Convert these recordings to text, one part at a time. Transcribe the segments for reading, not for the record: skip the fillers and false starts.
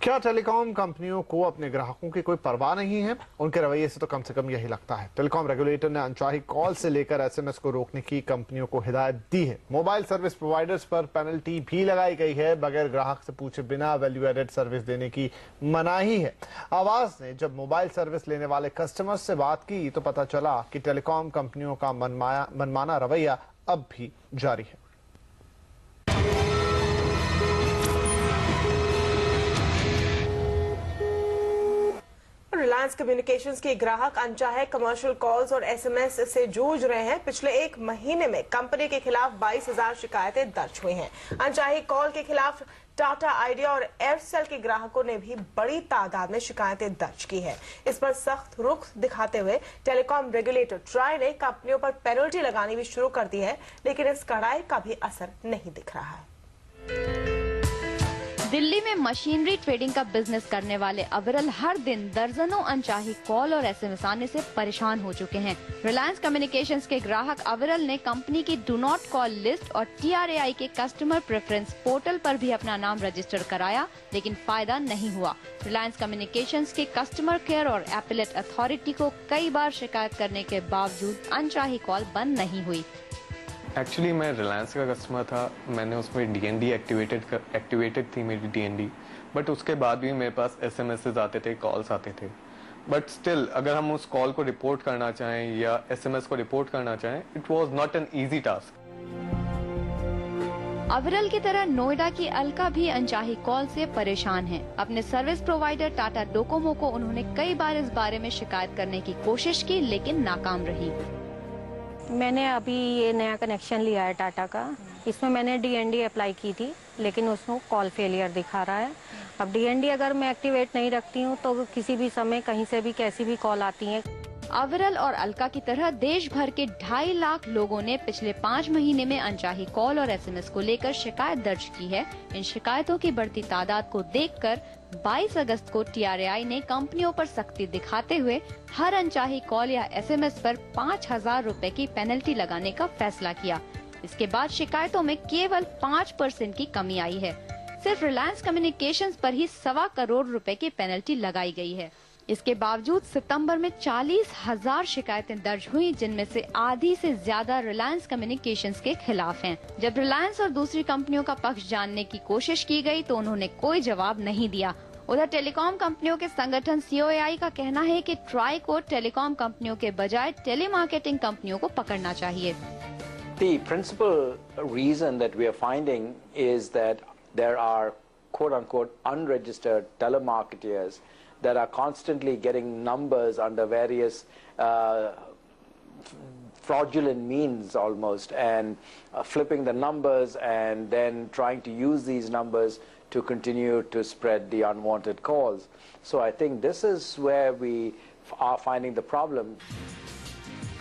क्या टेलीकॉम कंपनियों को अपने ग्राहकों की कोई परवाह नहीं है? उनके रवैये से तो कम यही लगता है। टेलीकॉम रेगुलेटर ने अनचाही कॉल से लेकर एसएमएस को रोकने की कंपनियों को हिदायत दी है। मोबाइल सर्विस प्रोवाइडर्स पर पेनल्टी भी लगाई गई है। बगैर ग्राहक से पूछे बिना वैल्यू एडेड सर्विस देने की मनाही है। आवाज ने जब मोबाइल सर्विस लेने वाले कस्टमर्स से बात की तो पता चला कि टेलीकॉम कंपनियों का मनमाना रवैया अब भी जारी है। रिलायंस कम्युनिकेशंस के ग्राहक अनचाहे कमर्शियल कॉल्स और एसएमएस से जूझ रहे हैं। पिछले एक महीने में कंपनी के खिलाफ 22,000 शिकायतें दर्ज हुई हैं। अनचाही कॉल के खिलाफ टाटा, आइडिया और एयरसेल के ग्राहकों ने भी बड़ी तादाद में शिकायतें दर्ज की है। इस पर सख्त रुख दिखाते हुए टेलीकॉम रेगुलेटर ट्राई ने कंपनियों पर पेनल्टी लगानी भी शुरू कर दी है, लेकिन इस कड़ाई का भी असर नहीं दिख रहा है। दिल्ली में मशीनरी ट्रेडिंग का बिजनेस करने वाले अविरल हर दिन दर्जनों अनचाही कॉल और एसएमएस आने से परेशान हो चुके हैं। रिलायंस कम्युनिकेशंस के ग्राहक अविरल ने कंपनी की डू नॉट कॉल लिस्ट और TRAI के कस्टमर प्रेफरेंस पोर्टल पर भी अपना नाम रजिस्टर कराया, लेकिन फायदा नहीं हुआ। रिलायंस कम्युनिकेशंस के कस्टमर केयर और एपेलेट अथॉरिटी को कई बार शिकायत करने के बावजूद अनचाही कॉल बंद नहीं हुई। एक्चुअली मैं रिलायंस का कस्टमर था। मैंने उसमें DND एक्टिवेटेड थी मेरी DND, बट उसके बाद भी मेरे पास SMSs आते थे, कॉल्स आते थे। बट स्टिल अगर हम उस कॉल को रिपोर्ट करना चाहें या SMS को रिपोर्ट करना चाहें, it was not an easy task. अविरल की तरह नोएडा की अलका भी अनचाही कॉल से परेशान है। अपने सर्विस प्रोवाइडर टाटा डोकोमो को उन्होंने कई बार इस बारे में शिकायत करने की कोशिश की, लेकिन नाकाम रही। मैंने अभी ये नया कनेक्शन लिया है टाटा का। इसमें मैंने DND अप्लाई की थी, लेकिन उसमें कॉल फेलियर दिखा रहा है। अब DND अगर मैं एक्टिवेट नहीं रखती हूँ तो किसी भी समय कहीं से भी कैसी भी कॉल आती है। अविरल और अलका की तरह देश भर के 2.5 लाख लोगों ने पिछले 5 महीने में अनचाही कॉल और SMS को लेकर शिकायत दर्ज की है। इन शिकायतों की बढ़ती तादाद को देखकर 22 अगस्त को TRAI ने कंपनियों पर सख्ती दिखाते हुए हर अनचाही कॉल या SMS पर 5,000 रुपए की पेनल्टी लगाने का फैसला किया। इसके बाद शिकायतों में केवल 5% की कमी आई है। सिर्फ रिलायंस कम्युनिकेशंस पर ही 1.25 करोड़ रुपए की पेनल्टी लगाई गई है। इसके बावजूद सितंबर में 40,000 शिकायतें दर्ज हुई, जिनमें से आधी से ज्यादा रिलायंस कम्युनिकेशंस के खिलाफ हैं। जब रिलायंस और दूसरी कंपनियों का पक्ष जानने की कोशिश की गई तो उन्होंने कोई जवाब नहीं दिया। उधर टेलीकॉम कंपनियों के संगठन COAI का कहना है कि ट्राई को टेलीकॉम कंपनियों के बजाय टेलीमार्केटिंग कंपनियों को पकड़ना चाहिए। The principal reason that we are finding is that there are quote-unquote unregistered telemarketers that are constantly getting numbers under various fraudulent means almost, and flipping the numbers and then trying to use these numbers to continue to spread the unwanted calls. So I think this is where we are finding the problem.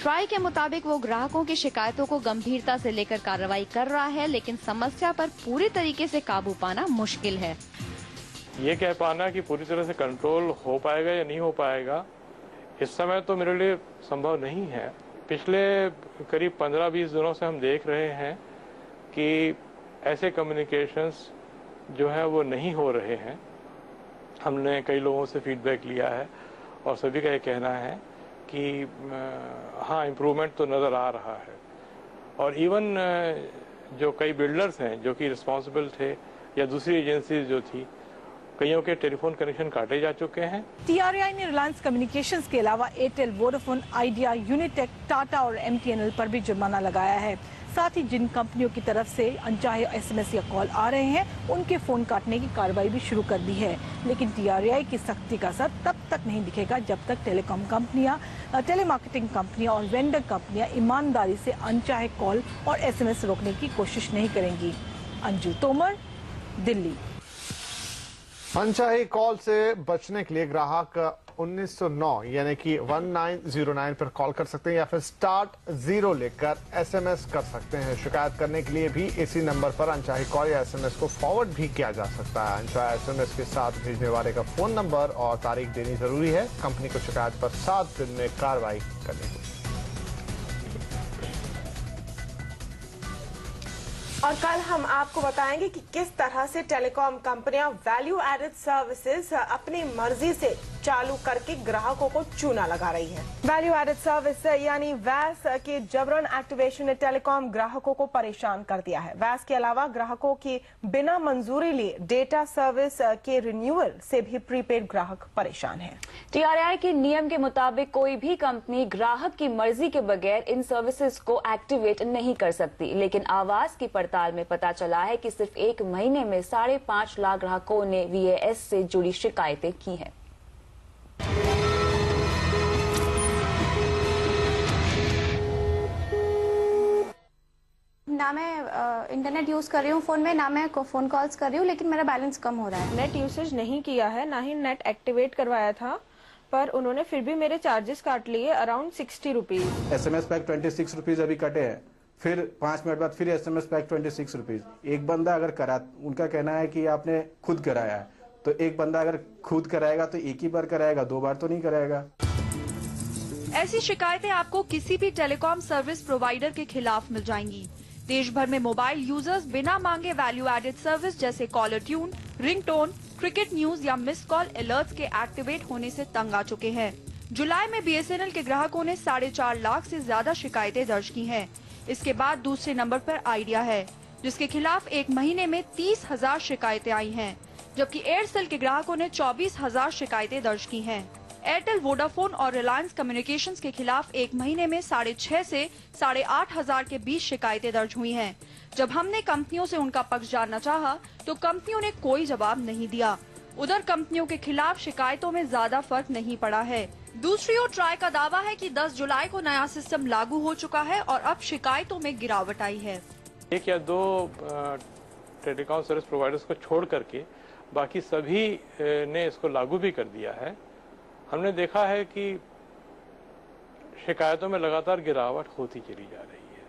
Try के मुताबिक वो ग्राहकों की शिकायतों को गंभीरता से लेकर कार्रवाई कर रहा है, लेकिन समस्या पर पूरी तरीके से काबू पाना मुश्किल है। ये कह पाना कि पूरी तरह से कंट्रोल हो पाएगा या नहीं हो पाएगा, इस समय तो मेरे लिए संभव नहीं है। पिछले करीब 15-20 दिनों से हम देख रहे हैं कि ऐसे कम्युनिकेशंस जो है वो नहीं हो रहे हैं। हमने कई लोगों से फीडबैक लिया है और सभी का ये कहना है कि हाँ, इम्प्रूवमेंट तो नज़र आ रहा है। और इवन जो कई बिल्डर्स हैं जो कि रिस्पॉन्सिबल थे या दूसरी एजेंसी जो थी, कईयों के टेलीफोन कनेक्शन काटे जा चुके हैं। TRAI ने रिलायंस कम्युनिकेशंस के अलावा Airtel, Vodafone, idea, Unitech, Tata और MTNL पर भी जुर्माना लगाया है। साथ ही जिन कंपनियों की तरफ से अनचाहे SMS या कॉल आ रहे हैं, उनके फोन काटने की कार्रवाई भी शुरू कर दी है। लेकिन TRAI की सख्ती का असर तब तक नहीं दिखेगा जब तक टेलीकॉम कंपनियां, टेलीमार्केटिंग कंपनियां और वेंडर कंपनियां ईमानदारी से अनचाहे कॉल और SMS रोकने की कोशिश नहीं करेंगी। अंजू तोमर, दिल्ली। अनचाही कॉल से बचने के लिए ग्राहक 1909 यानी कि 1909 पर कॉल कर सकते हैं या फिर *0 लेकर SMS कर सकते हैं। शिकायत करने के लिए भी इसी नंबर पर अनचाही कॉल या SMS को फॉरवर्ड भी किया जा सकता है। अनचाही SMS के साथ भेजने वाले का फोन नंबर और तारीख देनी जरूरी है। कंपनी को शिकायत पर 7 दिन में कार्रवाई करनी होगी। और कल हम आपको बताएंगे कि किस तरह से टेलीकॉम कंपनियां वैल्यू एडेड सर्विसेज अपनी मर्जी से चालू करके ग्राहकों को चूना लगा रही है। वैल्यू एडेड सर्विस यानी वैस के जबरन एक्टिवेशन ने टेलीकॉम ग्राहकों को परेशान कर दिया है। वैस के अलावा ग्राहकों की बिना मंजूरी लिए डेटा सर्विस के रिन्यूअल से भी प्रीपेड ग्राहक परेशान है। TRAI के नियम के मुताबिक कोई भी कंपनी ग्राहक की मर्जी के बगैर इन सर्विसेज को एक्टिवेट नहीं कर सकती, लेकिन आवाज की पड़ताल में पता चला है कि सिर्फ एक महीने में 5.5 लाख ग्राहकों ने VAS से जुड़ी शिकायतें की हैं। ना मैं इंटरनेट यूज कर रही हूँ फोन में, ना मैं फोन कॉल्स कर रही हूँ, लेकिन मेरा बैलेंस कम हो रहा है। नेट यूसेज नहीं किया है, ना ही नेट एक्टिवेट करवाया था, पर उन्होंने फिर भी मेरे चार्जेस काट लिए around 60 rupees. SMS pack 26 rupees अभी कटे हैं, फिर 5 मिनट बाद फिर SMS पैक 26 रुपीज। एक बंदा अगर करा, उनका कहना है कि आपने खुद कराया है, तो एक बंदा अगर खुद कराएगा तो एक ही बार कराएगा, 2 बार तो नहीं कराएगा। ऐसी शिकायतें आपको किसी भी टेलीकॉम सर्विस प्रोवाइडर के खिलाफ मिल जाएंगी। देश भर में मोबाइल यूजर्स बिना मांगे वैल्यू एडेड सर्विस जैसे caller tune, ringtone, cricket news या मिस कॉल अलर्ट्स के एक्टिवेट होने से तंग आ चुके हैं। जुलाई में BSNL के ग्राहकों ने 4.5 लाख से ज्यादा शिकायतें दर्ज की हैं। इसके बाद दूसरे नंबर पर आइडिया है, जिसके खिलाफ एक महीने में 30,000 शिकायतें आई हैं, जबकि एयरसेल के ग्राहकों ने 24,000 शिकायतें दर्ज की हैं। एयरटेल, वोडाफोन और रिलायंस कम्युनिकेशंस के खिलाफ एक महीने में 6,500 से 8,500 के बीच शिकायतें दर्ज हुई हैं। जब हमने कंपनियों से उनका पक्ष जानना चाहा, तो कंपनियों ने कोई जवाब नहीं दिया। उधर कंपनियों के खिलाफ शिकायतों में ज्यादा फर्क नहीं पड़ा है। दूसरी ओर ट्राई का दावा है कि 10 जुलाई को नया सिस्टम लागू हो चुका है और अब शिकायतों में गिरावट आई है। 1 या 2 टेलीकॉम सर्विस प्रोवाइडर्स को छोड़ करके बाकी सभी ने इसको लागू भी कर दिया है। हमने देखा है कि शिकायतों में लगातार गिरावट होती चली जा रही है,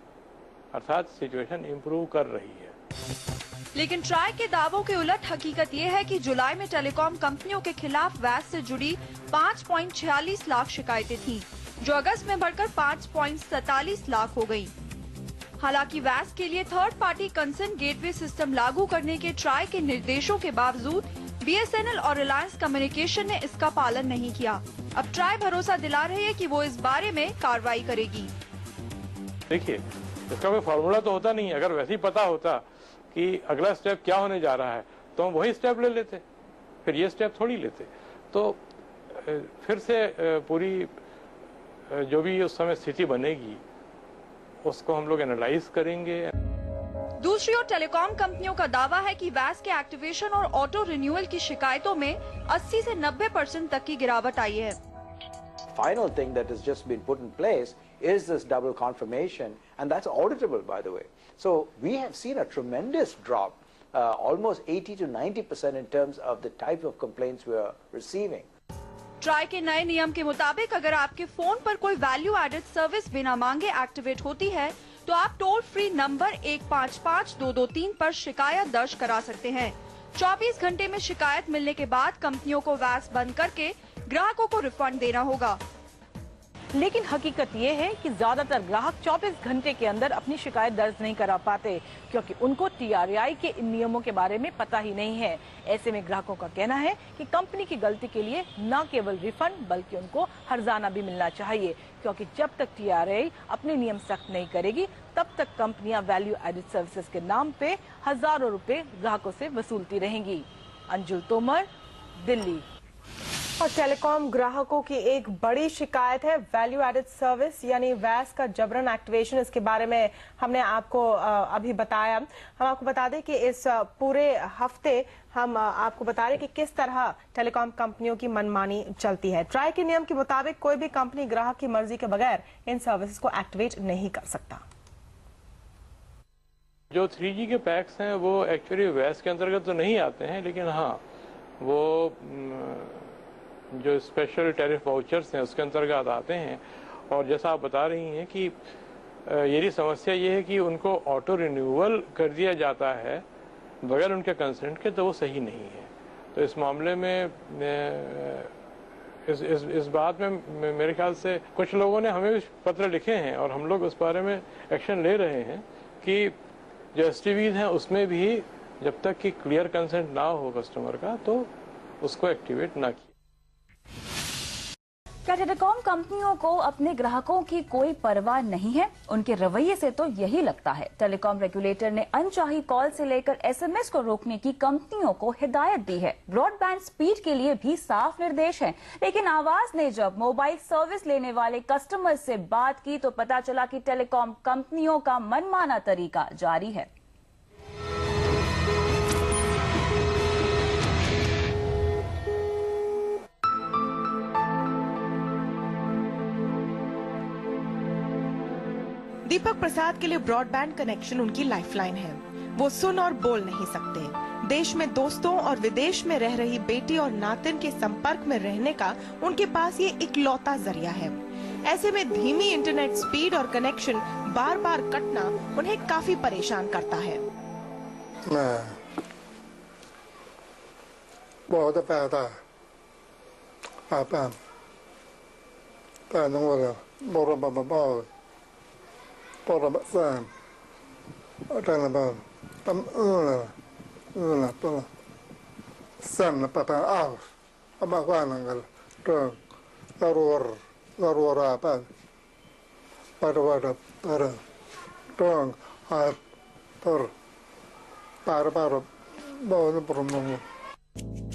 अर्थात सिचुएशन इम्प्रूव कर रही है। लेकिन ट्राई के दावों के उलट हकीकत ये है कि जुलाई में टेलीकॉम कंपनियों के खिलाफ वैस से जुड़ी 5.46 लाख शिकायतें थीं, जो अगस्त में बढ़कर 5.47 लाख हो गयी। हालांकि वैस के लिए third party concern gateway system लागू करने के ट्राई के निर्देशों के बावजूद BSNL और रिलायंस कम्युनिकेशन ने इसका पालन नहीं किया। अब ट्राई भरोसा दिला रही है कि वो इस बारे में कार्रवाई करेगी। देखिए, इसका कोई फॉर्मूला तो होता नहीं है। अगर वैसे ही पता होता कि अगला स्टेप क्या होने जा रहा है, तो हम वही स्टेप ले लेते, फिर ये स्टेप थोड़ी लेते। तो फिर से पूरी जो भी उस समय स्थिति बनेगी उसको हम लोग एनालाइज करेंगे। दूसरी ओर टेलीकॉम कंपनियों का दावा है कि वैस के एक्टिवेशन और ऑटो रिन्यूअल की शिकायतों में 80 से 90% तक की गिरावट आई है। Final thing that has just been put in place is this double confirmation, and that's auditable, by the way. So we have seen a tremendous drop, almost 80 to 90% in terms of the type of complaints we are receiving. Try के नए नियम के मुताबिक अगर आपके phone पर कोई value added service बिना मांगे एक्टिवेट होती है, तो आप टोल फ्री नंबर 155-223 पर शिकायत दर्ज करा सकते हैं। 24 घंटे में शिकायत मिलने के बाद कंपनियों को वैस बंद करके ग्राहकों को रिफंड देना होगा। लेकिन हकीकत ये है कि ज्यादातर ग्राहक 24 घंटे के अंदर अपनी शिकायत दर्ज नहीं करा पाते, क्योंकि उनको TRAI के इन नियमों के बारे में पता ही नहीं है। ऐसे में ग्राहकों का कहना है कि कंपनी की गलती के लिए न केवल रिफंड बल्कि उनको हर्जाना भी मिलना चाहिए, क्योंकि जब तक TRAI अपने नियम सख्त नहीं करेगी तब तक कंपनियां वैल्यू एडेड सर्विसेज के नाम पे हजारों रुपए ग्राहकों से वसूलती रहेंगी। अंजुल तोमर, दिल्ली। और टेलीकॉम ग्राहकों की एक बड़ी शिकायत है वैल्यू एडेड सर्विस यानी वैस का जबरन एक्टिवेशन। इसके बारे में हमने आपको अभी बताया। हम आपको बता दें कि इस पूरे हफ्ते हम आपको बता रहे कि किस तरह टेलीकॉम कंपनियों की मनमानी चलती है। ट्राई के नियम के मुताबिक कोई भी कंपनी ग्राहक की मर्जी के बगैर इन सर्विसेज को एक्टिवेट नहीं कर सकता। जो 3G के पैक्स हैं वो एक्चुअली वैस के अंतर्गत तो नहीं आते हैं, लेकिन हाँ वो जो स्पेशल टैरिफ वाउचर्स हैं उसके अंतर्गत आते हैं। और जैसा आप बता रही हैं कि यही समस्या ये है कि उनको ऑटो रिन्यूअल कर दिया जाता है बगैर उनके कंसेंट के, तो वो सही नहीं है। तो इस मामले में इस बात में मेरे ख्याल से कुछ लोगों ने हमें भी पत्र लिखे हैं और हम लोग उस बारे में एक्शन ले रहे हैं कि जो STVs हैं उसमें भी जब तक कि क्लियर कंसेंट ना हो कस्टमर का तो उसको एक्टिवेट ना किया। क्या टेलीकॉम कंपनियों को अपने ग्राहकों की कोई परवाह नहीं है? उनके रवैये से तो यही लगता है। टेलीकॉम रेगुलेटर ने अनचाही कॉल से लेकर SMS को रोकने की कंपनियों को हिदायत दी है। ब्रॉडबैंड स्पीड के लिए भी साफ निर्देश है, लेकिन आवाज ने जब मोबाइल सर्विस लेने वाले कस्टमर से बात की तो पता चला कि टेलीकॉम कंपनियों का मनमाना तरीका जारी है। दीपक प्रसाद के लिए ब्रॉडबैंड कनेक्शन उनकी लाइफलाइन है। वो सुन और बोल नहीं सकते। देश में दोस्तों और विदेश में रह रही बेटी और नातिन के संपर्क में रहने का उनके पास ये इकलौता जरिया है। ऐसे में धीमी इंटरनेट स्पीड और कनेक्शन बार बार कटना उन्हें काफी परेशान करता है। बहुत पैदा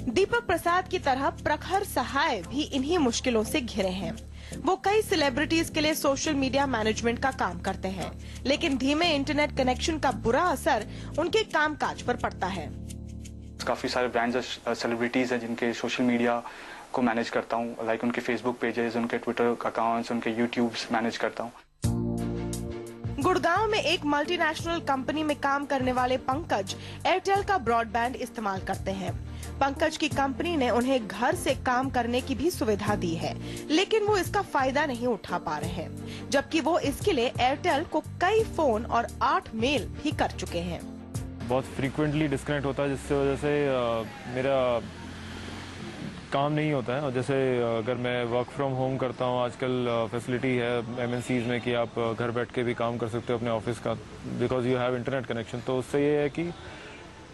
दीपक प्रसाद की तरह प्रखर सहाय भी इन्हीं मुश्किलों से घिरे हैं। वो कई सेलिब्रिटीज के लिए सोशल मीडिया मैनेजमेंट का काम करते हैं, लेकिन धीमे इंटरनेट कनेक्शन का बुरा असर उनके कामकाज पर पड़ता है। काफी सारे ब्रांड्स और सेलिब्रिटीज हैं जिनके सोशल मीडिया को मैनेज करता हूँ, लाइक उनके फेसबुक पेजेस, उनके ट्विटर अकाउंट्स, उनके यूट्यूब्स मैनेज करता हूँ। गुड़गांव में एक मल्टीनेशनल कंपनी में काम करने वाले पंकज एयरटेल का ब्रॉडबैंड इस्तेमाल करते हैं। पंकज की कंपनी ने उन्हें घर से काम करने की भी सुविधा दी है, लेकिन वो इसका फायदा नहीं उठा पा रहे हैं, जबकि वो इसके लिए एयरटेल को कई फोन और 8 मेल भी कर चुके हैं। बहुत फ्रीक्वेंटली डिस्कनेक्ट होता है, जिससे वजह से मेरा काम नहीं होता है। और जैसे अगर मैं वर्क फ्रॉम होम करता हूँ, आजकल फैसिलिटी है MNCs में कि आप घर बैठ के भी काम कर सकते हो अपने ऑफिस का, because you have internet connection. तो उससे ये है कि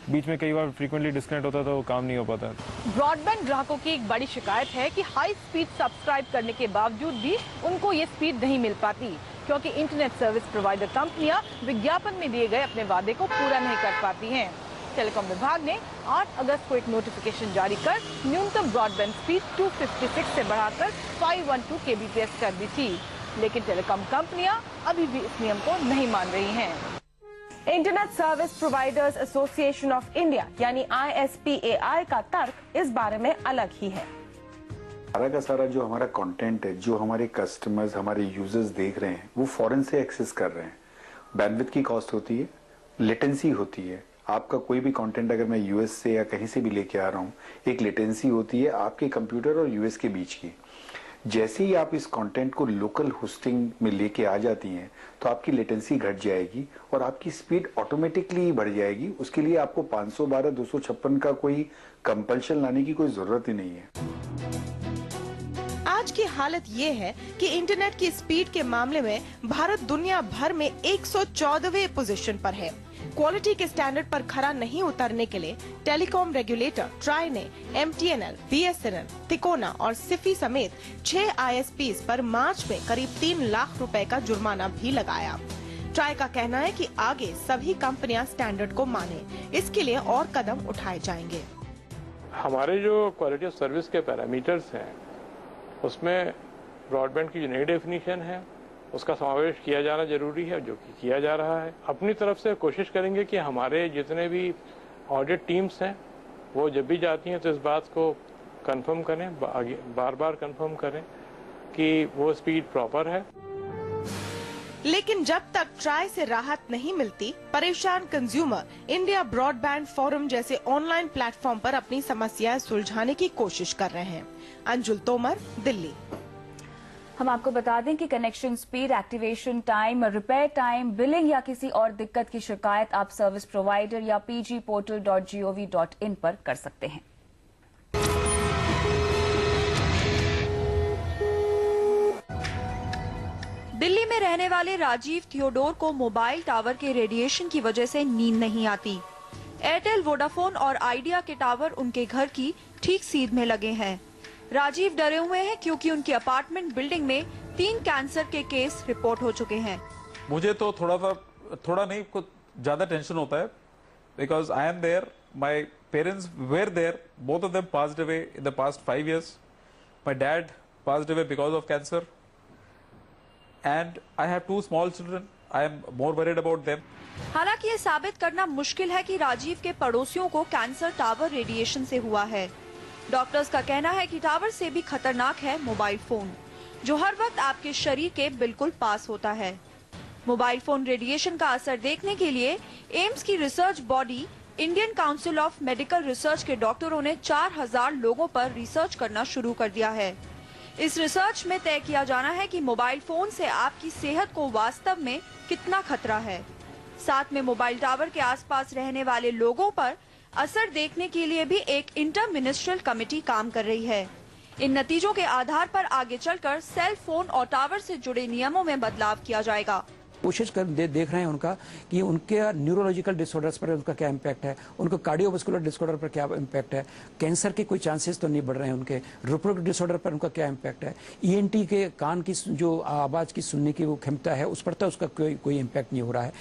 बीच में कई बार फ्रीक्वेंटली डिस्कनेक्ट होता है तो वो काम नहीं हो पाता है। ब्रॉडबैंड ग्राहकों की एक बड़ी शिकायत है कि हाई स्पीड सब्सक्राइब करने के बावजूद भी उनको ये स्पीड नहीं मिल पाती, क्योंकि इंटरनेट सर्विस प्रोवाइडर कंपनियां विज्ञापन में दिए गए अपने वादे को पूरा नहीं कर पाती हैं। टेलीकॉम विभाग ने 8 अगस्त को एक नोटिफिकेशन जारी कर न्यूनतम ब्रॉडबैंड स्पीड 256 से बढ़ाकर 512 kbps कर दी थी, लेकिन टेलीकॉम कंपनियां अभी भी इस नियम को नहीं मान रही हैं। Internet service providers association of India यानी ISPAI का तर्क इस बारे में अलग ही है। सारा का सारा जो हमारा कंटेंट है, जो हमारे कस्टमर्स, हमारे यूजर्स देख रहे हैं, वो फॉरेन से एक्सेस कर रहे हैं। बैंडविड्थ की कॉस्ट होती है, लेटेंसी होती है। आपका कोई भी कंटेंट अगर मैं यूएस से या कहीं से भी लेके आ रहा हूँ, एक लेटेंसी होती है आपके कंप्यूटर और यूएस के बीच की। जैसे ही आप इस कंटेंट को लोकल होस्टिंग में लेके आ जाती हैं, तो आपकी लेटेंसी घट जाएगी और आपकी स्पीड ऑटोमेटिकली बढ़ जाएगी। उसके लिए आपको 512 256 का कोई कंपल्शन लाने की कोई जरूरत ही नहीं है। आज की हालत ये है कि इंटरनेट की स्पीड के मामले में भारत दुनिया भर में 114वें पोजीशन पर है। क्वालिटी के स्टैंडर्ड पर खरा नहीं उतरने के लिए टेलीकॉम रेगुलेटर ट्राई ने MTNL, BSNL, तिकोना और सिफी समेत 6 ISPs पर मार्च में करीब 3 लाख रुपए का जुर्माना भी लगाया। ट्राई का कहना है कि आगे सभी कंपनियां स्टैंडर्ड को माने, इसके लिए और कदम उठाए जाएंगे। हमारे जो क्वालिटी ऑफ सर्विस के पैरामीटर्स हैं, उसमें ब्रॉडबैंड की जो नई डेफिनेशन है उसका समावेश किया जाना जरूरी है, जो कि किया जा रहा है। अपनी तरफ से कोशिश करेंगे कि हमारे जितने भी ऑडिट टीम्स हैं वो जब भी जाती हैं तो इस बात को कंफर्म करें, बार बार कंफर्म करें कि वो स्पीड प्रॉपर है। लेकिन जब तक ट्राई से राहत नहीं मिलती, परेशान कंज्यूमर इंडिया ब्रॉडबैंड फोरम जैसे ऑनलाइन प्लेटफॉर्म पर अपनी समस्याएं सुलझाने की कोशिश कर रहे हैं। अंजुल तोमर, दिल्ली। हम आपको बता दें कि connection speed, activation time, repair time, billing या किसी और दिक्कत की शिकायत आप सर्विस प्रोवाइडर या pgportal.gov.in पर कर सकते हैं। दिल्ली में रहने वाले राजीव थियोडोर को मोबाइल टावर के रेडिएशन की वजह से नींद नहीं आती। एयरटेल, वोडाफोन और आइडिया के टावर उनके घर की ठीक सीध में लगे हैं। राजीव डरे हुए हैं क्योंकि उनकी अपार्टमेंट बिल्डिंग में 3 कैंसर के केस रिपोर्ट हो चुके हैं। मुझे तो थोड़ा नहीं, कुछ ज्यादा टेंशन होता है, because I am there, my parents were there, both of them passed away in the past 5 years. My dad passed away because of cancer, and I have 2 small children. I am more worried about them. हालांकि ये साबित करना मुश्किल है कि राजीव के पड़ोसियों को कैंसर टावर रेडिएशन से हुआ है। डॉक्टर्स का कहना है कि टावर से भी खतरनाक है मोबाइल फोन, जो हर वक्त आपके शरीर के बिल्कुल पास होता है। मोबाइल फोन रेडिएशन का असर देखने के लिए एम्स की research body Indian council of medical research के डॉक्टरों ने 4000 लोगों पर रिसर्च करना शुरू कर दिया है। इस रिसर्च में तय किया जाना है कि मोबाइल फोन से आपकी सेहत को वास्तव में कितना खतरा है। साथ में मोबाइल टावर के आसपास रहने वाले लोगों पर असर देखने के लिए भी एक इंटर मिनिस्ट्रियल कमेटी काम कर रही है। इन नतीजों के आधार पर आगे चलकर सेल फोन और टावर से जुड़े नियमों में बदलाव किया जाएगा। कोशिश कर देख रहे हैं उनका कि उनके न्यूरोलॉजिकल डिसऑर्डर्स पर उनका क्या इम्पैक्ट है, उनको कार्डियोवास्कुलर डिसऑर्डर पर क्या इम्पैक्ट है, कैंसर के कोई चांसेस तो नहीं बढ़ रहे हैं उनके, रिप्रोडक्टिव डिसऑर्डर पर उनका क्या इम्पैक्ट है, ईएनटी के कान की जो आवाज की सुनने की वो क्षमता है उस पर तो उसका कोई इम्पैक्ट नहीं हो रहा है।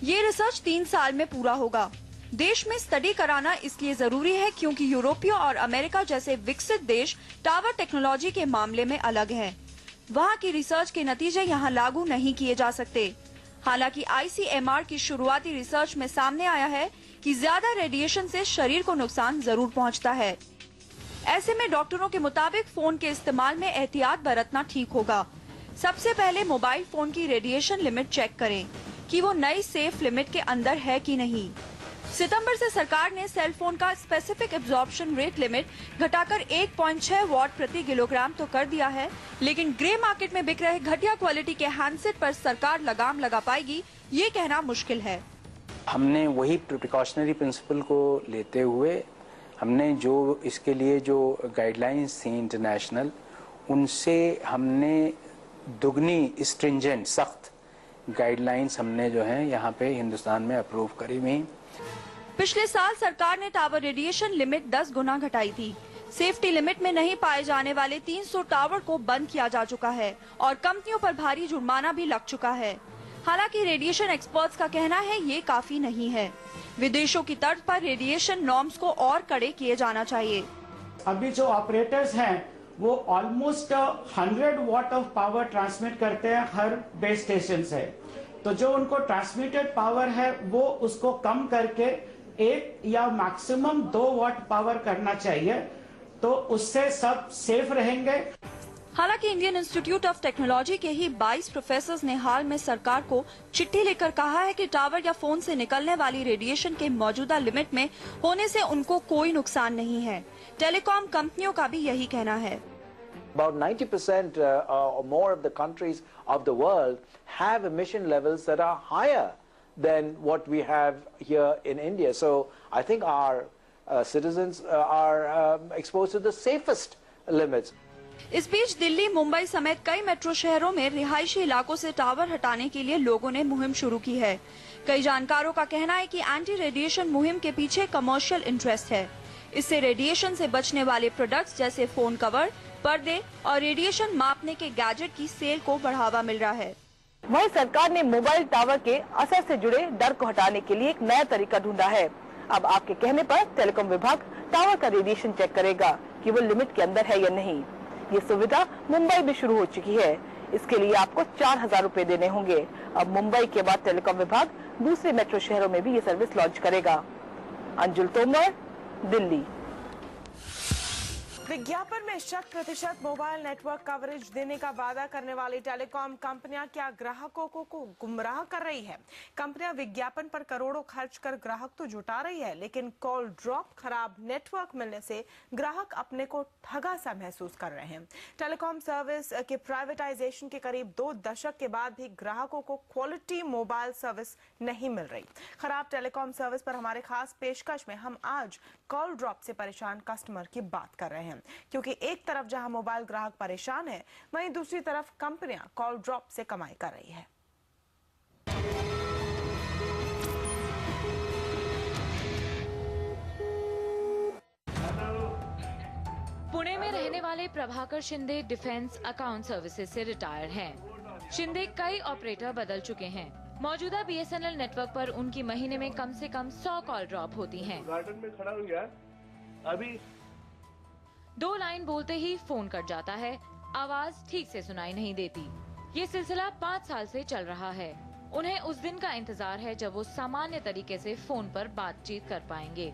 ये रिसर्च 3 साल में पूरा होगा। देश में स्टडी कराना इसलिए जरूरी है क्योंकि यूरोपीय और अमेरिका जैसे विकसित देश टावर टेक्नोलॉजी के मामले में अलग हैं। वहाँ की रिसर्च के नतीजे यहाँ लागू नहीं किए जा सकते। हालांकि ICMR की शुरुआती रिसर्च में सामने आया है कि ज्यादा रेडिएशन से शरीर को नुकसान जरूर पहुँचता है। ऐसे में डॉक्टरों के मुताबिक फोन के इस्तेमाल में एहतियात बरतना ठीक होगा। सबसे पहले मोबाइल फोन की रेडिएशन लिमिट चेक करें कि वो नई सेफ लिमिट के अंदर है कि नहीं। सितंबर से सरकार ने सेल फोन का स्पेसिफिक एब्जॉर्प्शन रेट लिमिट घटाकर 1.6 वॉट प्रति किलोग्राम तो कर दिया है, लेकिन ग्रे मार्केट में बिक रहे घटिया क्वालिटी के हैंडसेट पर सरकार लगाम लगा पाएगी, ये कहना मुश्किल है। हमने वही प्रिकॉशनरी प्रिंसिपल को लेते हुए हमने जो इसके लिए जो गाइडलाइंस थी इंटरनेशनल, उनसे हमने दुगनी स्ट्रिंजेंट सख्त गाइडलाइंस हमने जो है यहाँ पे हिंदुस्तान में अप्रूव करी हुई। पिछले साल सरकार ने टावर रेडिएशन लिमिट 10 गुना घटाई थी। सेफ्टी लिमिट में नहीं पाए जाने वाले 300 टावर को बंद किया जा चुका है और कंपनियों पर भारी जुर्माना भी लग चुका है। हालांकि रेडिएशन एक्सपर्ट्स का कहना है ये काफी नहीं है। विदेशों की तर्ज पर रेडिएशन नॉर्म्स को और कड़े किए जाना चाहिए। अभी जो ऑपरेटर्स हैं वो almost 100 what of power transmit करते हैं हर बेस स्टेशन से, तो जो उनको ट्रांसमिटेड पावर है वो उसको कम करके 1 या मैक्सिमम 2 वॉट पावर करना चाहिए, तो उससे सब सेफ रहेंगे। हालांकि इंडियन इंस्टीट्यूट ऑफ टेक्नोलॉजी के ही 22 प्रोफेसर ने हाल में सरकार को चिट्ठी लिखकर कहा है कि टावर या फोन से निकलने वाली रेडिएशन के मौजूदा लिमिट में होने से उनको कोई नुकसान नहीं है। टेलीकॉम कंपनियों का भी यही कहना है। About 90% or more of the countries of the world have emission levels that are higher than what we have here in India. So I think our citizens are exposed to the safest limits. इस बीच दिल्ली, मुंबई समेत कई metro शहरों में रिहायशी इलाकों से tower हटाने के लिए लोगों ने मुहिम शुरू की है। कई जानकारों का कहना है कि एंटी रेडिएशन मुहिम के पीछे कमर्शियल इंटरेस्ट है। इससे रेडिएशन से बचने वाले प्रोडक्ट्स जैसे फोन कवर, पर्दे और रेडिएशन मापने के गैजेट की सेल को बढ़ावा मिल रहा है। वहीं सरकार ने मोबाइल टावर के असर से जुड़े डर को हटाने के लिए एक नया तरीका ढूंढा है। अब आपके कहने पर टेलीकॉम विभाग टावर का रेडिएशन चेक करेगा कि वो लिमिट के अंदर है या नहीं। ये सुविधा मुंबई में शुरू हो चुकी है। इसके लिए आपको 4000 रुपए देने होंगे। अब मुंबई के बाद टेलीकॉम विभाग दूसरे मेट्रो शहरों में भी ये सर्विस लॉन्च करेगा। अंजुल तोमर, दिल्ली। विज्ञापन में 100% मोबाइल नेटवर्क कवरेज देने का वादा करने वाली टेलीकॉम कंपनियां क्या ग्राहकों को गुमराह कर रही है? कंपनियां विज्ञापन पर करोड़ों खर्च कर ग्राहक तो जुटा रही है, लेकिन कॉल ड्रॉप, खराब नेटवर्क मिलने से ग्राहक अपने को ठगा सा महसूस कर रहे हैं। टेलीकॉम सर्विस के प्राइवेटाइजेशन के करीब 2 दशक के बाद भी ग्राहकों को क्वालिटी मोबाइल सर्विस नहीं मिल रही। खराब टेलीकॉम सर्विस पर हमारे खास पेशकश में हम आज कॉल ड्रॉप से परेशान कस्टमर की बात कर रहे हैं। क्योंकि एक तरफ जहां मोबाइल ग्राहक परेशान है, वहीं दूसरी तरफ कंपनियां कॉल ड्रॉप से कमाई कर रही है। पुणे में रहने वाले Prabhakar Shinde defence account services से रिटायर हैं। शिंदे कई ऑपरेटर बदल चुके हैं। मौजूदा BSNL नेटवर्क पर उनकी महीने में कम से कम 100 कॉल ड्रॉप होती हैं। गार्डन में खड़ा हो गया अभी 2 लाइन बोलते ही फोन कट जाता है, आवाज ठीक से सुनाई नहीं देती। ये सिलसिला 5 साल से चल रहा है। उन्हें उस दिन का इंतजार है जब वो सामान्य तरीके से फोन पर बातचीत कर पाएंगे।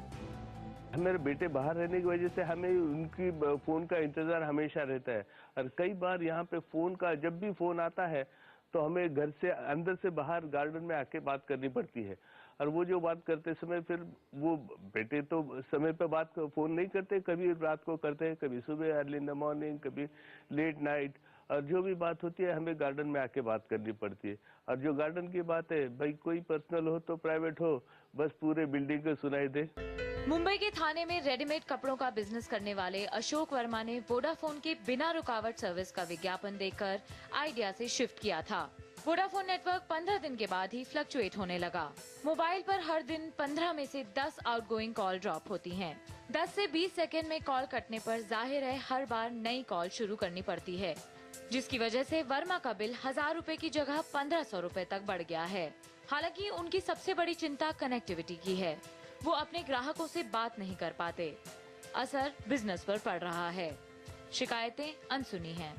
मेरे बेटे बाहर रहने की वजह से हमें उनकी फोन का इंतजार हमेशा रहता है, और कई बार यहाँ पे फोन का जब भी फोन आता है तो हमें घर से अंदर से बाहर गार्डन में आके बात करनी पड़ती है। और वो जो बात करते समय फिर वो बेटे तो समय पे बात फोन नहीं करते, कभी रात को करते हैं, कभी सुबह अर्ली इन द मॉर्निंग, कभी लेट नाइट, और जो भी बात होती है हमें गार्डन में आके बात करनी पड़ती है। और जो गार्डन की बात है भाई, कोई पर्सनल हो तो प्राइवेट हो, बस पूरे बिल्डिंग को सुनाई दे। मुंबई के थाने में रेडीमेड कपड़ों का बिजनेस करने वाले अशोक वर्मा ने वोडाफोन के बिना रुकावट सर्विस का विज्ञापन देखकर आइडिया से शिफ्ट किया था। वोडाफोन नेटवर्क 15 दिन के बाद ही फ्लक्चुएट होने लगा। मोबाइल पर हर दिन 15 में से 10 आउटगोइंग कॉल ड्रॉप होती हैं। 10 से 20 सेकेंड में कॉल कटने पर जाहिर है हर बार नई कॉल शुरू करनी पड़ती है, जिसकी वजह से वर्मा का बिल 1000 रुपए की जगह 1500 रुपए तक बढ़ गया है। हालांकि उनकी सबसे बड़ी चिंता कनेक्टिविटी की है। वो अपने ग्राहकों से बात नहीं कर पाते। असर बिजनेस पर पड़ रहा है। शिकायतें अनसुनी हैं।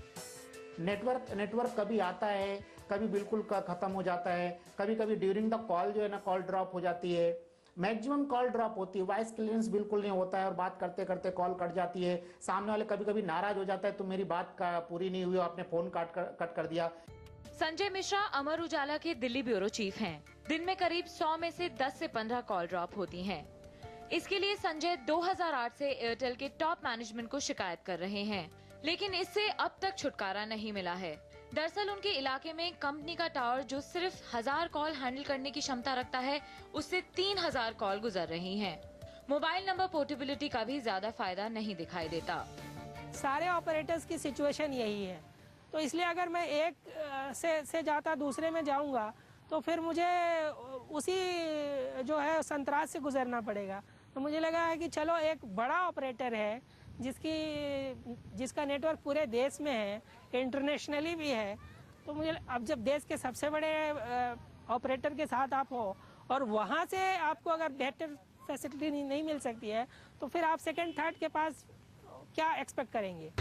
नेटवर्क कभी आता है, कभी बिल्कुल खत्म हो जाता है, कभी कभी ड्यूरिंग द कॉल जो है ना कॉल ड्रॉप हो जाती है। मैक्सिमम कॉल ड्रॉप होती है, वॉइस क्लियरेंस बिल्कुल नहीं होता है और बात करते करते कॉल कट जाती है। सामने वाले कभी कभी नाराज हो जाता है, तो मेरी बात का पूरी नहीं हुई, आपने फोन कट कर दिया। संजय मिश्रा अमर उजाला के दिल्ली ब्यूरो चीफ हैं। दिन में करीब 100 में से 10 से 15 कॉल ड्रॉप होती हैं। इसके लिए संजय 2008 से एयरटेल के टॉप मैनेजमेंट को शिकायत कर रहे हैं, लेकिन इससे अब तक छुटकारा नहीं मिला है। दरअसल उनके इलाके में कंपनी का टावर जो सिर्फ 1000 कॉल हैंडल करने की क्षमता रखता है, उससे 3000 कॉल गुजर रही हैं। मोबाइल नंबर पोर्टेबिलिटी का भी ज्यादा फायदा नहीं दिखाई देता। सारे ऑपरेटर्स की सिचुएशन यही है, तो इसलिए अगर मैं एक से जाता दूसरे में जाऊंगा तो फिर मुझे उसी जो है संतराज से गुजरना पड़ेगा। तो मुझे लगा है कि चलो एक बड़ा ऑपरेटर है जिसका नेटवर्क पूरे देश में है, इंटरनेशनली भी है, तो मुझे अब जब देश के सबसे बड़े ऑपरेटर के साथ आप हो और वहाँ से आपको अगर बेटर फैसिलिटी नहीं मिल सकती है, तो फिर आप सेकंड थर्ड के पास क्या एक्सपेक्ट करेंगे।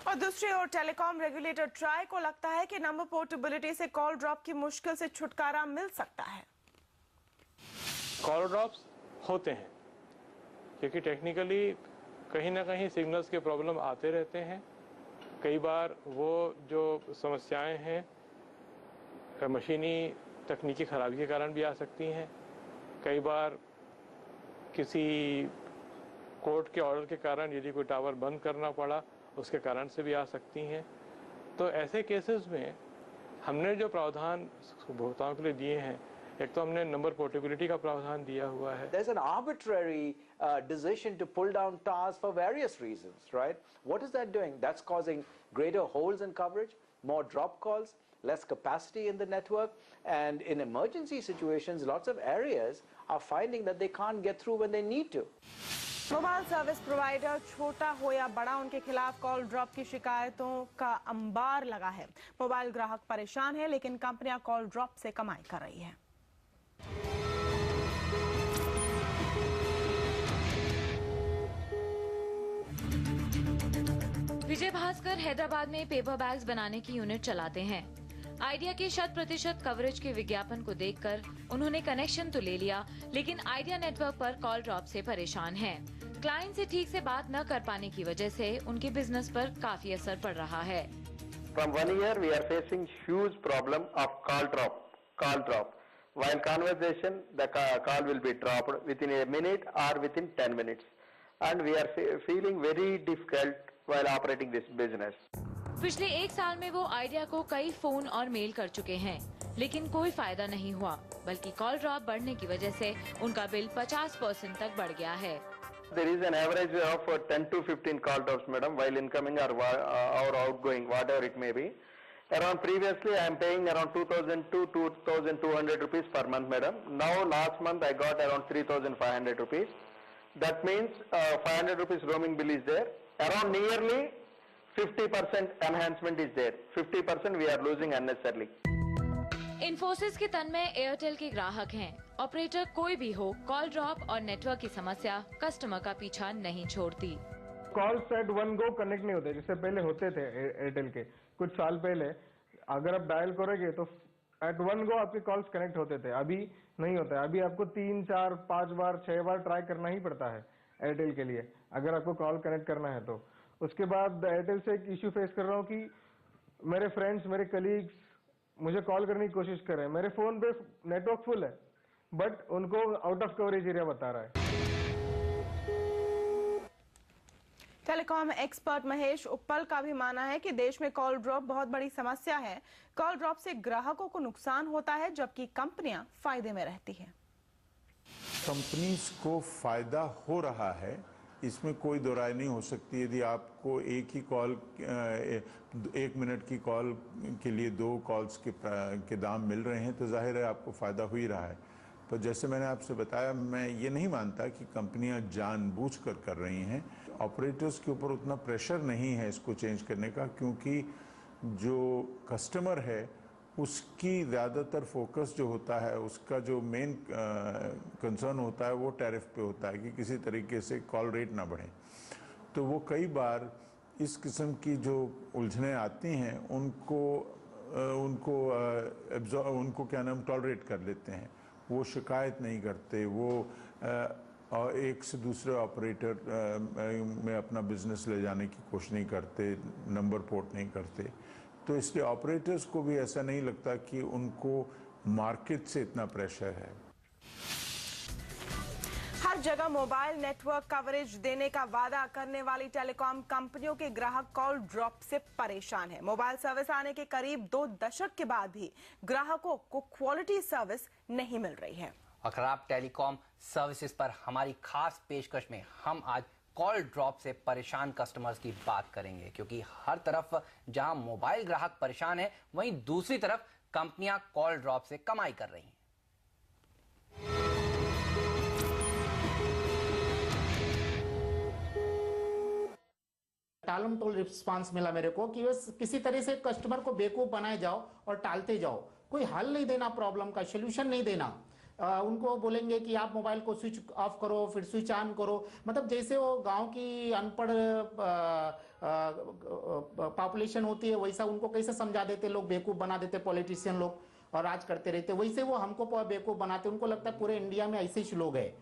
और दूसरी ओर टेलीकॉम रेगुलेटर ट्राई को लगता है कि नंबर पोर्टेबिलिटी से कॉल ड्रॉप की मुश्किल से छुटकारा मिल सकता है। कॉल ड्रॉप्स होते हैं क्योंकि टेक्निकली कहीं ना कहीं सिग्नल्स के प्रॉब्लम आते रहते हैं। कई बार वो जो समस्याएं हैं मशीनी तकनीकी खराबी के कारण भी आ सकती हैं। कई बार किसी कोर्ट के ऑर्डर के कारण यदि कोई टावर बंद करना पड़ा, उसके कारण से भी आ सकती हैं। तो ऐसे केसेस में हमने जो प्रावधान उपभोक्ताओं के लिए दिए हैं, एक तो हमने नंबर पोर्टेबिलिटी का प्रावधान दिया हुआ है। There's an arbitrary decision to pull down towers for various reasons, right? What is that doing? That's causing greater holes in coverage, more drop calls, less capacity in the network, and in emergency situations, lots of areas are finding that they can't get through when they need to. Mobile service provider छोटा हो या बड़ा, उनके खिलाफ call drop की शिकायतों का अंबार लगा है। मोबाइल ग्राहक परेशान है, लेकिन कंपनियां कॉल ड्रॉप से कमाई कर रही हैं। विजय भास्कर हैदराबाद में पेपर बैग्स बनाने की यूनिट चलाते हैं। आइडिया के 100% कवरेज के विज्ञापन को देखकर उन्होंने कनेक्शन तो ले लिया, लेकिन आइडिया नेटवर्क पर कॉल ड्रॉप से परेशान हैं। क्लाइंट से ठीक से बात न कर पाने की वजह से उनके बिजनेस पर काफी असर पड़ रहा है। From 1 year we are facing huge problem of call drop. While conversation, the call will be dropped within a minute or within 10 minutes, and we are feeling very difficult while operating this business. पिछले 1 साल में वो idea को कई phone और mail कर चुके हैं, लेकिन कोई फायदा नहीं हुआ, बल्कि कॉल ड्रॉप बढ़ने की वजह से उनका बिल 50% तक बढ़ गया है। There is an average of 10 to 15 call drops, madam, while incoming or outgoing, whatever it may be. Around previously, I am paying around 2,000 to 2,200 rupees per month, madam. Now, last month, I got around 3,500 rupees. That means 500 rupees roaming bill is there. Around nearly 50% enhancement is there. 50% we are losing unnecessarily. Infosys के तन में Airtel के ग्राहक हैं। Operator कोई भी हो, call drop और नेटवर्क की समस्या कस्टमर का पीछा नहीं छोड़ती। Calls at one go connect नहीं होते, जिससे पहले होते थे एयरटेल के कुछ साल पहले। अगर आप डायल करोगे तो एट वन गो आपके कॉल्स कनेक्ट होते थे, अभी नहीं होता है। अभी आपको 3, 4, 5 बार 6 बार ट्राई करना ही पड़ता है एयरटेल के लिए, अगर आपको कॉल कनेक्ट करना है तो। उसके बाद एयरटेल से एक इश्यू फेस कर रहा हूँ कि मेरे फ्रेंड्स, मेरे कलीग्स मुझे कॉल करने की कोशिश कर रहे हैं। मेरे फोन पे नेटवर्क फुल है, बट उनको आउट ऑफ कवरेज एरिया बता रहा है। टेलीकॉम एक्सपर्ट महेश उप्पल का भी मानना है कि देश में कॉल ड्रॉप बहुत बड़ी समस्या है। कॉल ड्रॉप से ग्राहकों को नुकसान होता है, जबकि कंपनियां फायदे में रहती हैं। कंपनीज को फायदा हो रहा है, इसमें कोई दो राय नहीं हो सकती। यदि आपको एक ही कॉल 1 मिनट की कॉल के लिए 2 कॉल्स के दाम मिल रहे हैं तो जाहिर है आपको फ़ायदा हो ही रहा है। पर जैसे मैंने आपसे बताया, मैं ये नहीं मानता कि कंपनियां जानबूझकर कर रही हैं। ऑपरेटर्स के ऊपर उतना प्रेशर नहीं है इसको चेंज करने का, क्योंकि जो कस्टमर है उसकी ज़्यादातर फोकस जो होता है, उसका जो मेन कंसर्न होता है वो टैरिफ पे होता है कि किसी तरीके से कॉल रेट ना बढ़े। तो वो कई बार इस किस्म की जो उलझनें आती हैं उनको क्या नाम टॉलरेट कर लेते हैं। वो शिकायत नहीं करते, वो एक से दूसरे ऑपरेटर में अपना बिजनेस ले जाने की कोशिश नहीं करते, नंबर पोर्ट नहीं करते। तो इसलिए ऑपरेटर्स को भी ऐसा नहीं लगता कि उनको मार्केट से इतना प्रेशर है। हर जगह मोबाइल नेटवर्क कवरेज देने का वादा करने वाली टेलीकॉम कंपनियों के ग्राहक कॉल ड्रॉप से परेशान है। मोबाइल सर्विस आने के करीब 2 दशक के बाद भी ग्राहकों को क्वालिटी सर्विस नहीं मिल रही है। और खराब टेलीकॉम सर्विसेज पर हमारी खास पेशकश में हम आज कॉल ड्रॉप से परेशान कस्टमर्स की बात करेंगे, क्योंकि हर तरफ जहां मोबाइल ग्राहक परेशान है, वहीं दूसरी तरफ कंपनियां कॉल ड्रॉप से कमाई कर रही हैं। टालम टोल रिस्पांस मिला मेरे को कि बस किसी तरह से कस्टमर को बेवकूफ बनाए जाओ और टालते जाओ। कोई हल नहीं देना, प्रॉब्लम का सोल्यूशन नहीं देना। उनको बोलेंगे कि आप मोबाइल को स्विच ऑफ करो, फिर स्विच ऑन करो। मतलब जैसे वो गांव की अनपढ़ पॉपुलेशन होती है, वैसा उनको कैसे समझा देते लोग, बेवकूफ बना देते पॉलिटिशियन लोग और राज करते रहते, वैसे वो हमको बेवकूफ बनाते। उनको लगता है पूरे इंडिया में ऐसे ही लोग हैं।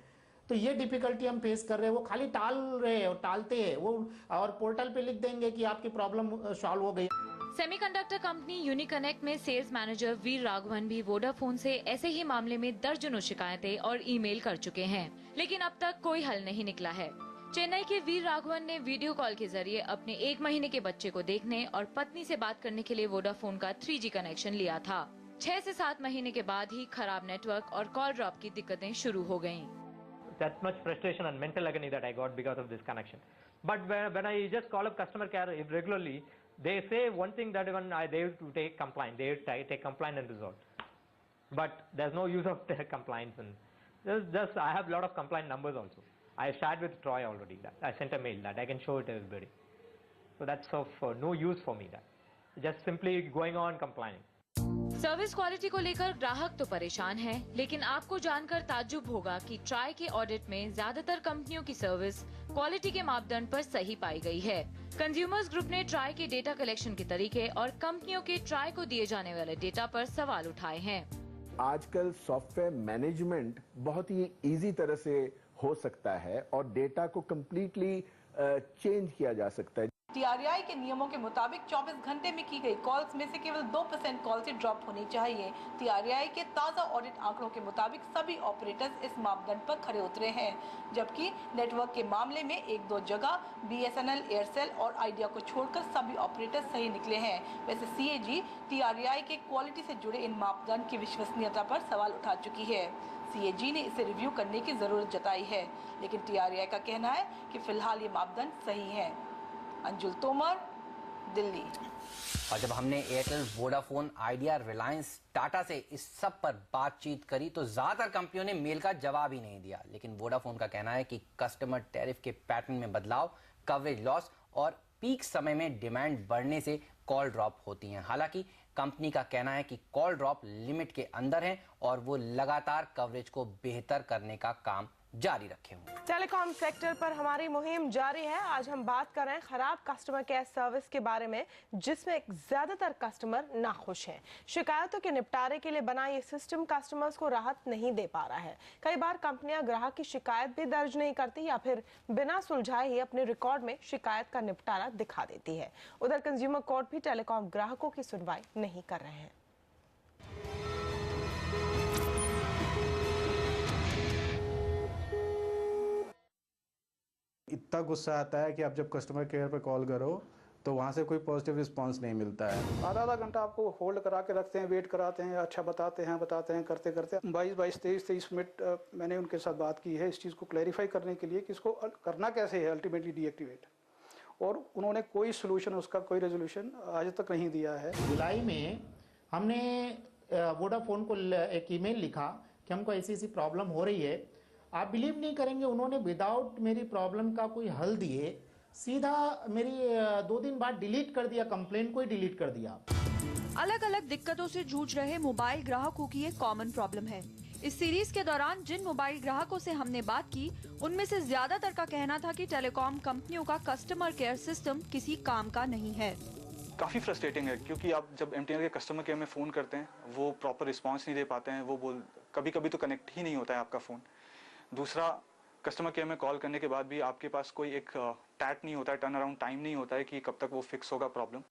तो ये डिफिकल्टी हम फेस कर रहे हैं। वो खाली टाल रहे हैं और टालते हैं वो, और पोर्टल पे लिख देंगे कि आपकी प्रॉब्लम सॉल्व हो गई। सेमीकंडक्टर कंपनी यूनिकनेक्ट में सेल्स मैनेजर वीर राघवन भी वोडाफोन से ऐसे ही मामले में दर्जनों शिकायतें और ईमेल कर चुके हैं, लेकिन अब तक कोई हल नहीं निकला है। चेन्नई के वीर राघवन ने वीडियो कॉल के जरिए अपने 1 महीने के बच्चे को देखने और पत्नी से बात करने के लिए वोडाफोन का 3G कनेक्शन लिया था। 6 से 7 महीने के बाद ही खराब नेटवर्क और कॉल ड्रॉप की दिक्कतें शुरू हो गयी। That much frustration and mental agony that I got because of this connection. But when I just call up customer care regularly, they say one thing that even they have to take complaint. They take complaint and resolve. But there's no use of complaints, and just I have a lot of complaint numbers also. I shared with Troy already that I sent a mail that I can show it to everybody. So that's of no use for me. That just simply going on complaining. Service quality को लेकर ग्राहक तो परेशान है, लेकिन आपको जानकर ताज्जुब होगा कि ट्राई के ऑडिट में ज्यादातर कंपनियों की सर्विस क्वालिटी के मापदंड पर सही पाई गई है। कंज्यूमर्स ग्रुप ने ट्राई के डेटा कलेक्शन के तरीके और कंपनियों के ट्राई को दिए जाने वाले डेटा पर सवाल उठाए हैं। आजकल सॉफ्टवेयर मैनेजमेंट बहुत ही इजी तरह से हो सकता है और डेटा को कम्प्लीटली चेंज किया जा सकता है। TRAI के नियमों के मुताबिक 24 घंटे में की गई कॉल्स में से केवल 2% कॉल से ड्रॉप होनी चाहिए। TRAI के ताज़ा ऑडिट आंकड़ों के मुताबिक सभी ऑपरेटर्स इस मापदंड पर खरे उतरे हैं, जबकि नेटवर्क के मामले में 1-2 जगह BSNL, एयरसेल और आइडिया को छोड़कर सभी ऑपरेटर्स सही निकले हैं। वैसे CAG TRAI के क्वालिटी से जुड़े इन मापदंड की विश्वसनीयता पर सवाल उठा चुकी है। CAG ने इसे रिव्यू करने की जरूरत जताई है, लेकिन TRAI का कहना है कि फिलहाल ये मापदंड सही है। अंजुल तोमर, दिल्ली। और जब हमने Airtel, Vodafone, idea, Reliance, Tata से इस सब पर बातचीत करी तो ज्यादातर कंपनियों ने मेल का जवाब ही नहीं दिया। लेकिन वोडाफोन का कहना है कि कस्टमर टैरिफ के पैटर्न में बदलाव, कवरेज लॉस और पीक समय में डिमांड बढ़ने से कॉल ड्रॉप होती हैं। हालांकि कंपनी का कहना है कि कॉल ड्रॉप लिमिट के अंदर है और वो लगातार कवरेज को बेहतर करने का काम जारी रखे होंगे। टेलीकॉम सेक्टर पर हमारी मुहिम जारी है। आज हम बात कर रहे हैं खराब कस्टमर केयर सर्विस के बारे में, जिसमें ज्यादातर कस्टमर नाखुश हैं। शिकायतों के निपटारे के लिए बना ये सिस्टम कस्टमर्स को राहत नहीं दे पा रहा है। कई बार कंपनियां ग्राहक की शिकायत भी दर्ज नहीं करती या फिर बिना सुलझाए ही अपने रिकॉर्ड में शिकायत का निपटारा दिखा देती है। उधर कंज्यूमर कोर्ट भी टेलीकॉम ग्राहकों की सुनवाई नहीं कर रहे हैं। इतना गुस्सा आता है कि आप जब कस्टमर केयर पे कॉल करो तो वहाँ से कोई पॉजिटिव रिस्पांस नहीं मिलता है। आधा घंटा आपको होल्ड करा के रखते हैं, वेट कराते हैं, अच्छा बताते हैं करते करते 22-23 मिनट मैंने उनके साथ बात की है इस चीज़ को क्लैरिफाई करने के लिए कि इसको करना कैसे है अल्टीमेटली डीएक्टिवेट, और उन्होंने कोई सोल्यूशन, उसका कोई रेजोल्यूशन आज तक नहीं दिया है। जुलाई में हमने वोडाफोन को एक ईमेल लिखा कि हमको ऐसी प्रॉब्लम हो रही है। आप बिलीव नहीं करेंगे, उन्होंने विदाउट मेरी प्रॉब्लम का कोई हल दिए सीधा मेरी 2 दिन बाद डिलीट कर दिया, कंप्लेंट को ही डिलीट कर दिया। अलग अलग दिक्कतों से जूझ रहे मोबाइल ग्राहकों की एक कॉमन प्रॉब्लम है। इस सीरीज के दौरान जिन मोबाइल ग्राहकों से हमने बात की, उनमें से ज्यादातर का कहना था कि टेलीकॉम कंपनियों का कस्टमर केयर सिस्टम किसी काम का नहीं है। काफ़ी फ्रस्ट्रेटिंग है क्योंकि आप जब MTNL के कस्टमर केयर में फ़ोन करते हैं वो प्रॉपर रिस्पांस नहीं दे पाते हैं, वो कभी कभी तो कनेक्ट ही नहीं होता है आपका फ़ोन। दूसरा, कस्टमर केयर में कॉल करने के बाद भी आपके पास कोई एक टैट नहीं होता है, टर्न अराउंड टाइम नहीं होता है कि कब तक वो फिक्स होगा प्रॉब्लम।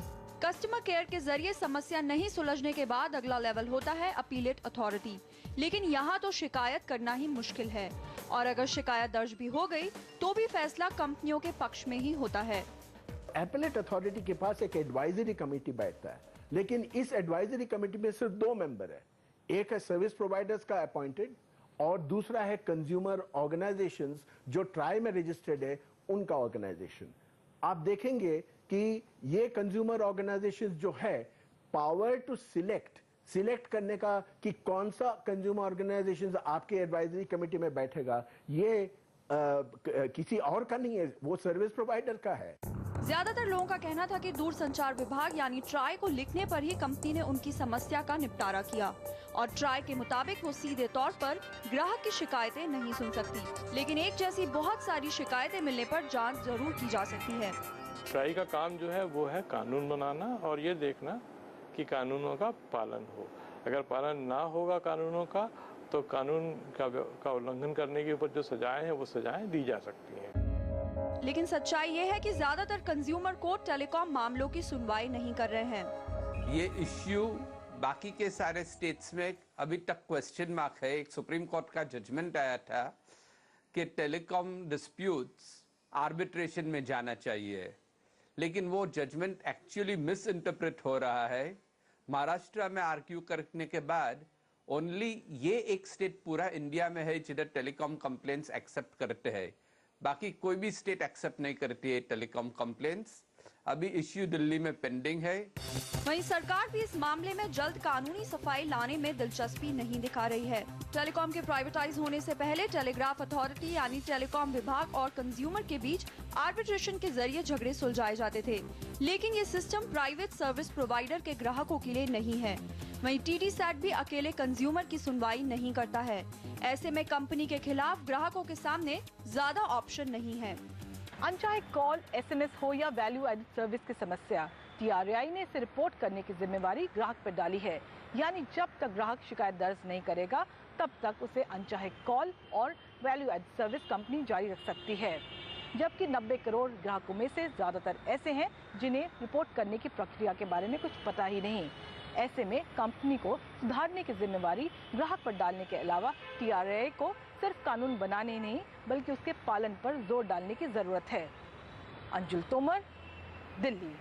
कस्टमर केयर के जरिए समस्या नहीं सुलझने के बाद अगला लेवल होता है अपीलेट अथॉरिटी, लेकिन यहाँ तो शिकायत करना ही मुश्किल है और अगर शिकायत दर्ज भी हो गई तो भी फैसला कंपनियों के पक्ष में ही होता है। अपीलेट अथॉरिटी के पास एक एडवाइजरी कमेटी बैठता है, लेकिन इस एडवाइजरी कमेटी में सिर्फ 2 मेंबर है। एक है सर्विस प्रोवाइडर्स का अपॉइंटेड और दूसरा है कंज्यूमर ऑर्गेनाइजेशंस जो ट्राई में रजिस्टर्ड है उनका ऑर्गेनाइजेशन। आप देखेंगे कि ये कंज्यूमर ऑर्गेनाइजेशंस जो है पावर टू सिलेक्ट करने का कि कौन सा कंज्यूमर ऑर्गेनाइजेशंस आपके एडवाइजरी कमेटी में बैठेगा, ये किसी और का नहीं है, वो सर्विस प्रोवाइडर का है। ज्यादातर लोगों का कहना था कि दूरसंचार विभाग यानी ट्राई को लिखने पर ही कंपनी ने उनकी समस्या का निपटारा किया और ट्राई के मुताबिक वो सीधे तौर पर ग्राहक की शिकायतें नहीं सुन सकती, लेकिन एक जैसी बहुत सारी शिकायतें मिलने पर जांच जरूर की जा सकती है। ट्राई का काम जो है वो है कानून बनाना और ये देखना कि कानूनों का पालन हो। अगर पालन ना होगा कानूनों का तो कानून का उल्लंघन करने के ऊपर जो सजाएं हैं वो सजाएं दी जा सकती हैं। लेकिन सच्चाई ये है कि ज्यादातर कंज्यूमर कोर्ट टेलीकॉम मामलों की सुनवाई नहीं कर रहे हैं। ये इश्यू बाकी के सारे स्टेट्स में अभी तक क्वेश्चन मार्क है। एक सुप्रीम कोर्ट का जजमेंट आया था कि टेलीकॉम डिस्प्यूट्स आर्बिट्रेशन में जाना चाहिए, लेकिन वो जजमेंट एक्चुअली मिस इंटरप्रेट हो रहा है। महाराष्ट्र में आर्ग्यू करने के बाद ओनली ये एक स्टेट पूरा इंडिया में है जिधर टेलीकॉम कंप्लेंट्स एक्सेप्ट करते हैं, बाकी कोई भी स्टेट एक्सेप्ट नहीं करती है टेलीकॉम कंप्लेंट्स। अभी इश्यू दिल्ली में पेंडिंग है। वहीं सरकार भी इस मामले में जल्द कानूनी सफाई लाने में दिलचस्पी नहीं दिखा रही है। टेलीकॉम के प्राइवेटाइज होने से पहले टेलीग्राफ अथॉरिटी यानी टेलीकॉम विभाग और कंज्यूमर के बीच आर्बिट्रेशन के जरिए झगड़े सुलझाए जाते थे, लेकिन ये सिस्टम प्राइवेट सर्विस प्रोवाइडर के ग्राहकों के लिए नहीं है। वहीं TDSAT भी अकेले कंज्यूमर की सुनवाई नहीं करता है। ऐसे में कंपनी के खिलाफ ग्राहकों के सामने ज्यादा ऑप्शन नहीं है। अनचाहे कॉल, SMS हो या वैल्यू एडेड सर्विस की समस्या, TRAI ने इसे रिपोर्ट करने की जिम्मेवारी ग्राहक पर डाली है। यानी जब तक ग्राहक शिकायत दर्ज नहीं करेगा तब तक उसे अनचाहे कॉल और वैल्यू एडेड सर्विस कंपनी जारी रख सकती है। जबकि 90 करोड़ ग्राहकों में से ज़्यादातर ऐसे हैं जिन्हें रिपोर्ट करने की प्रक्रिया के बारे में कुछ पता ही नहीं। ऐसे में कंपनी को सुधारने की जिम्मेवारी ग्राहक पर डालने के अलावा TRAI को सिर्फ कानून बनाने ही नहीं बल्कि उसके पालन पर जोर डालने की ज़रूरत है। अंजुल तोमर, दिल्ली।